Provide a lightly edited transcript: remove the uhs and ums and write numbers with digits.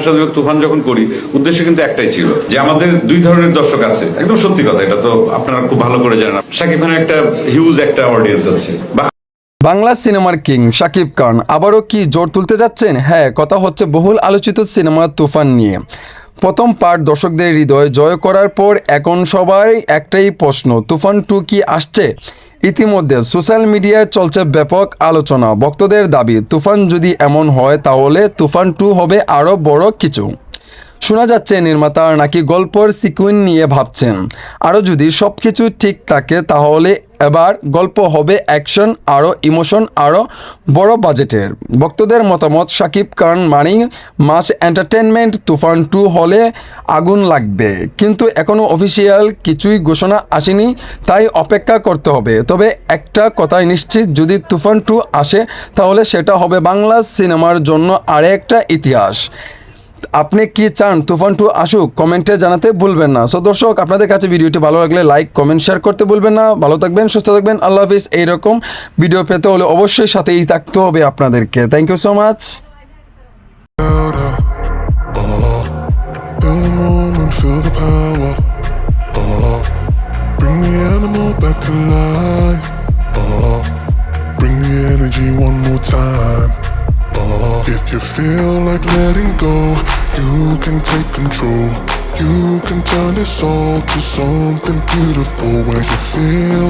শাকিব খান তুফান যখন করি, উদ্দেশ্য কিন্তু একটাই ছিল যে আমাদের দুই ধরনের দর্শক আছে। একদম সত্যি কথা, এটা তো আপনারা খুব ভালো করে জানেন। শাকিব খানের একটা হিউজ একটা অডিয়েন্স আছে। বাংলা সিনেমার কিং শাকিব খান আবারও কি জোর তুলতে যাচ্ছেন? হ্যাঁ, কথা হচ্ছে বহুল আলোচিত সিনেমা তুফান নিয়ে। প্রথম পার্ট দর্শকদের হৃদয় জয় করার পর এখন সবাই একটাই প্রশ্ন, তুফান 2 কি আসছে? ইতিমধ্যে সোশ্যাল মিডিয়ায় চলছে ব্যাপক আলোচনা। ভক্তদের দাবি, তুফান যদি এমন হয় তাহলে তুফান 2 হবে আরও বড় কিছু। শোনা যাচ্ছে নির্মাতা নাকি গল্পের সিকুয়েন্স নিয়ে ভাবছেন। আরও যদি সব কিছু ঠিক থাকে তাহলে এবার গল্প হবে অ্যাকশন, আরও ইমোশন, আরও বড় বাজেটের। ভক্তদের মতামত, শাকিব খান মানেই মাস এন্টারটেনমেন্ট, তুফান 2 হলে আগুন লাগবে। কিন্তু এখনও অফিসিয়াল কিছুই ঘোষণা আসেনি, তাই অপেক্ষা করতে হবে। তবে একটা কথাই নিশ্চিত, যদি তুফান 2 আসে তাহলে সেটা হবে বাংলা সিনেমার জন্য আরেকটা ইতিহাস। আপনি কি চান তুফান 2 আসুক? কমেন্টে জানাতে ভুলবেন না। সো দর্শক, আপনাদের কাছে ভিডিওটি ভালো লাগলে লাইক, কমেন্ট, শেয়ার করতে ভুলবেন না। ভালো থাকবেন, সুস্থ থাকবেন, আল্লাহ হাফিজ। এইরকম ভিডিও পেতে হলে অবশ্যই সাথেই থাকতে হবে আপনাদেরকে। Thank you so much. Feel the moment, feel the power. Bring the animal back to life. Bring the energy one more time. If you feel like letting go, you can take control. You can turn this all to something beautiful where you feel